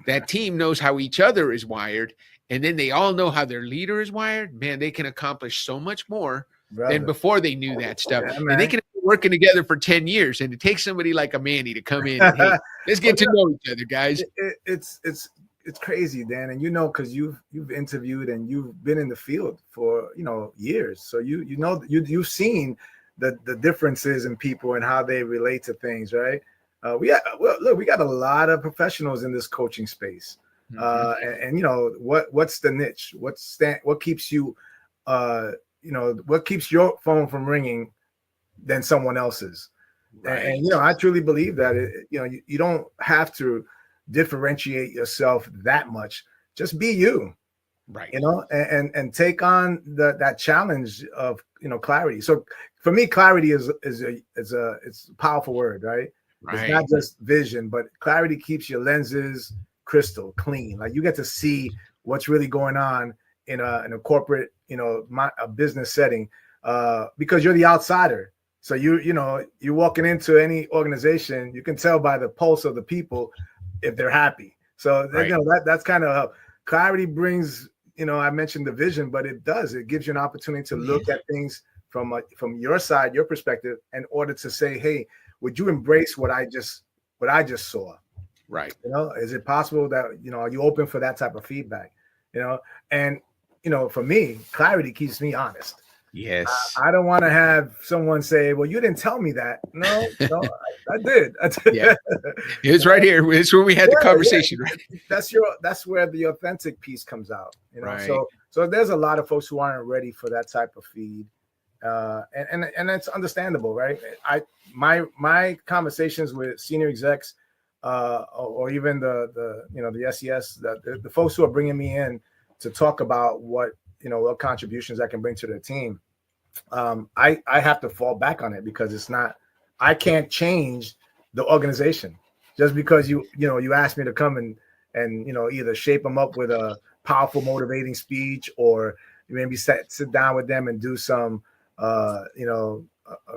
That team knows how each other is wired, and then they all know how their leader is wired. Man, they can accomplish so much more than before they knew that stuff. And they can be working together for 10 years. And it takes somebody like a Manny to come in and, hey, let's get to know each other, guys. It's crazy, Dan. And because you've interviewed and you've been in the field for years. So you've seen the differences in people and how they relate to things, right? We got a lot of professionals in this coaching space. And what's the niche? What keeps you what keeps your phone from ringing than someone else's? Right. And I truly believe that you don't have to differentiate yourself that much. Just be you. Right. And take on that challenge of clarity. So for me, clarity is a powerful word, right? It's not just vision, but clarity keeps your lenses crystal clean. Like you get to see what's really going on in a corporate, a business setting, because you're the outsider. So you're walking into any organization, you can tell by the pulse of the people if they're happy. So that's kind of how clarity brings. I mentioned the vision, but it gives you an opportunity to look at things from your side, your perspective, in order to say, hey, would you embrace what I just saw? Right. Is it possible that, are you open for that type of feedback? And, for me, clarity keeps me honest. Yes. I don't want to have someone say, well, you didn't tell me that. No, I did. Yeah. It's right here. It's where we had the conversation, right? That's where the authentic piece comes out. Right. So there's a lot of folks who aren't ready for that type of feed. And it's understandable, right? My conversations with senior execs, or even the SES, the folks who are bringing me in to talk about what contributions I can bring to their team, I have to fall back on it, because I can't change the organization just because you asked me to come and either shape them up with a powerful motivating speech, or maybe sit down with them and do some a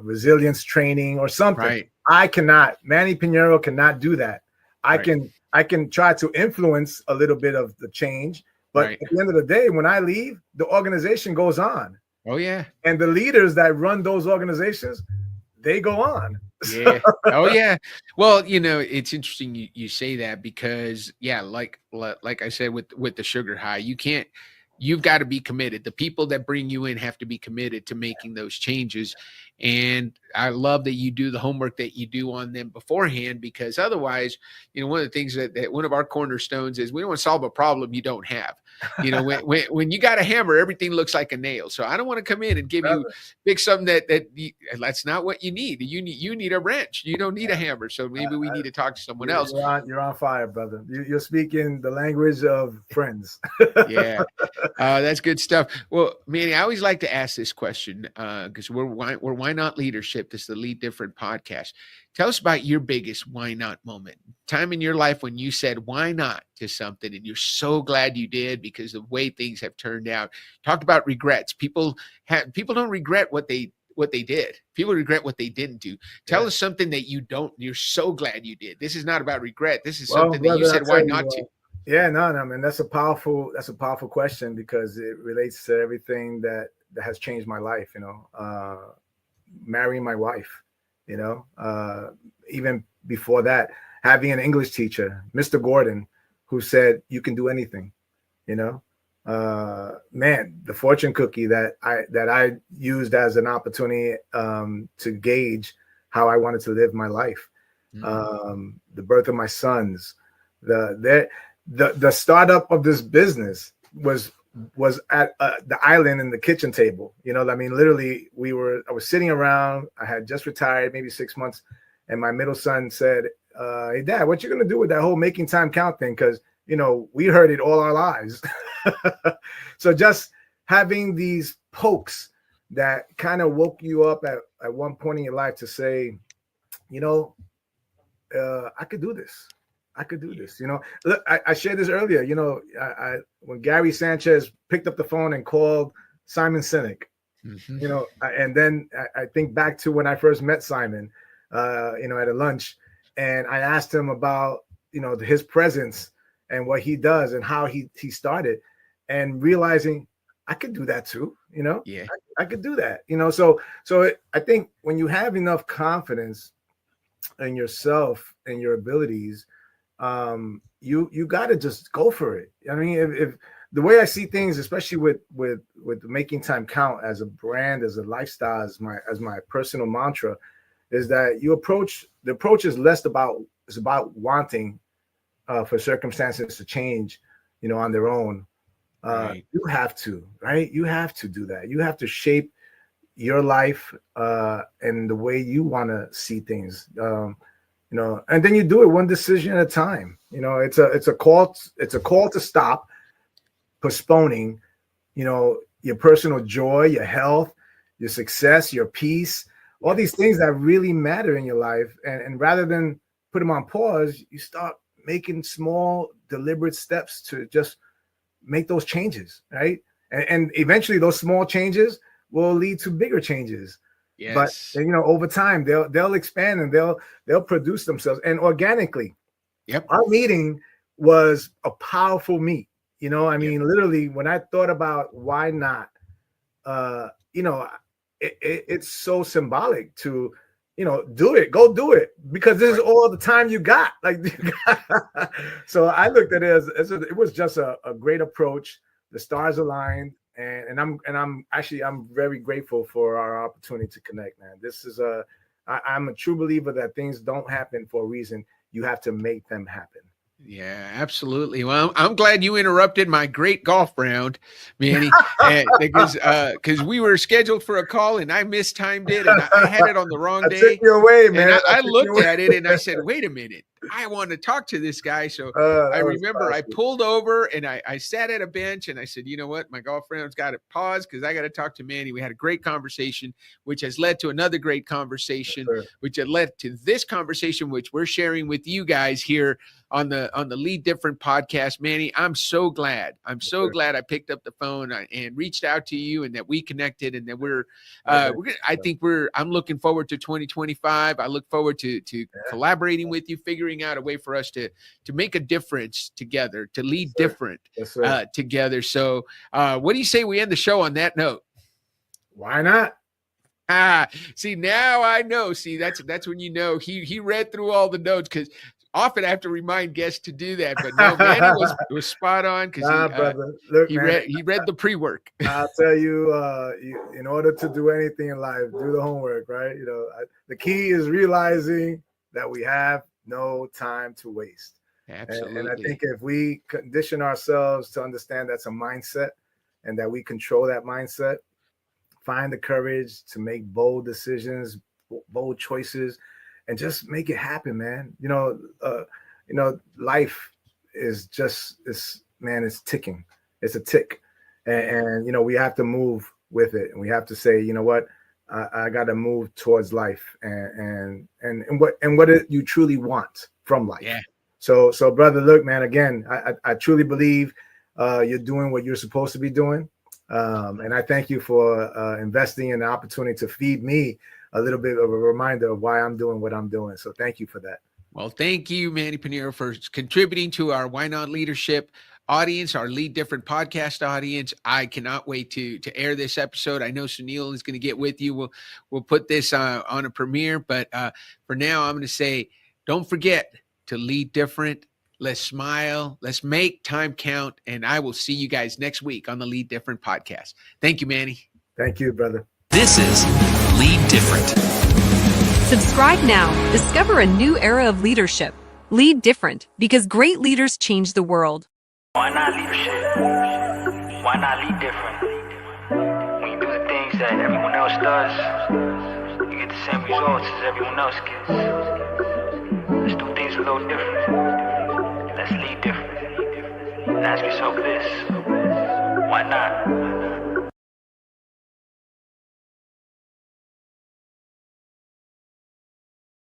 resilience training or something. Right. I cannot. Manny Piñeiro cannot do that. I can try to influence a little bit of the change, but at the end of the day, when I leave, the organization goes on. Oh yeah. And the leaders that run those organizations, they go on. Yeah. Oh yeah. Well, it's interesting you say that, because like I said with the sugar high, you've got to be committed. The people that bring you in have to be committed to making those changes. And I love that you do the homework that you do on them beforehand, because otherwise, one of the things that one of our cornerstones is, we don't want to solve a problem you don't have. When you got a hammer, everything looks like a nail. So I don't want to come in and give you big something that's not what you need. You need a wrench. You don't need a hammer. So maybe we need to talk to someone else. You're on fire, brother. You're speaking the language of friends. Yeah. That's good stuff. Well, Manny, I always like to ask this question, because we're Why Not Leadership. This is the Lead Different podcast. Tell us about your biggest why not moment. Time in your life when you said why not to something, and you're so glad you did because of the way things have turned out. Talked about regrets. People don't regret what they did. People regret what they didn't do. Tell us something that you're so glad you did. This is not about regret. This is something that you said why not to. Yeah, no, man, that's a powerful question, because it relates to everything that has changed my life. Marrying my wife, even before that, having an English teacher, Mr. Gordon, who said you can do anything. Man, the fortune cookie that I used as an opportunity to gauge how I wanted to live my life. The birth of my sons, the startup of this business was at the island in the kitchen table. Literally I was sitting around. I had just retired, maybe 6 months, and my middle son said, hey Dad, what you gonna do with that whole making time count thing? Because we heard it all our lives. So just having these pokes that kind of woke you up at one point in your life to say, I could do this. I could do this. Look, I shared this earlier. When Gary Sanchez picked up the phone and called Simon Sinek, and then I think back to when I first met Simon, at a lunch, and I asked him about, his presence and what he does and how he started, and realizing I could do that too. I could do that. I think when you have enough confidence in yourself and your abilities, you got to just go for it. I mean, if the way I see things, especially with making time count as a brand, as a lifestyle, as my personal mantra, is that the approach is less about wanting for circumstances to change, on their own. You have to, right? You have to do that. You have to shape your life and the way you want to see things. You know, and then you do it one decision at a time. You know, it's a call to stop postponing, you know, your personal joy, your health, your success, your peace, all these things that really matter in your life. And rather than put them on pause, you start making small, deliberate steps to just make those changes, right? And eventually those small changes will lead to bigger changes. Yes. But you know, over time they'll expand and they'll produce themselves and organically. Yep. Our meeting was a powerful meet. You know, I mean, literally, when I thought about why not, you know, it's so symbolic to, you know, go do it, because this is all the time you got. Like, so I looked at it as it was just a great approach. The stars aligned, and I'm very grateful for our opportunity to connect, man. This is I'm a true believer that things don't happen for a reason. You have to make them happen. Yeah, absolutely. Well, I'm glad you interrupted my great golf round, Manny, because we were scheduled for a call and I mistimed it and I had it on the wrong day. Took you away, man. And I looked at it and I said, wait a minute, I want to talk to this guy. So I remember I pulled over and I sat at a bench and I said, you know what, my golf round's got to pause because I got to talk to Manny. We had a great conversation, which has led to another great conversation, which had led to this conversation, which we're sharing with you guys here on the Lead Different podcast. Manny, I'm so glad. I'm so glad I picked up the phone and reached out to you and that we connected and that I'm looking forward to 2025. I look forward to collaborating with you, figuring out a way for us to make a difference together, to lead different together. So what do you say we end the show on that note? Why not? See, now I know. See, that's when you know he read through all the notes, because often I have to remind guests to do that, but no, Manny was spot on because he read the pre-work. I'll tell you, in order to do anything in life, do the homework, right? You know, the key is realizing that we have no time to waste. Absolutely. And I think if we condition ourselves to understand that's a mindset and that we control that mindset, find the courage to make bold decisions, bold choices, and just make it happen, man. You know, life is just it's ticking. It's a tick, and you know, we have to move with it, and we have to say, you know what, I got to move towards life, and what you truly want from life. Yeah. So brother, look, man. Again, I truly believe you're doing what you're supposed to be doing, and I thank you for investing in the opportunity to feed me a little bit of a reminder of why I'm doing what I'm doing. So thank you for that. Well, thank you, Manny Piñeiro, for contributing to our Why Not Leadership audience, our Lead Different podcast audience. I cannot wait to air this episode. I know Sunil is going to get with you. We'll put this on a premiere, but for now, I'm going to say, don't forget to lead different. Let's smile. Let's make time count. And I will see you guys next week on the Lead Different podcast. Thank you, Manny. Thank you, brother. This is Lead Different. Subscribe now. Discover a new era of leadership. Lead different, because great leaders change the world. Why not leadership? Why not lead different? When you do the things that everyone else does, you get the same results as everyone else gets. Let's do things a little different. Let's lead different. And ask yourself this: why not?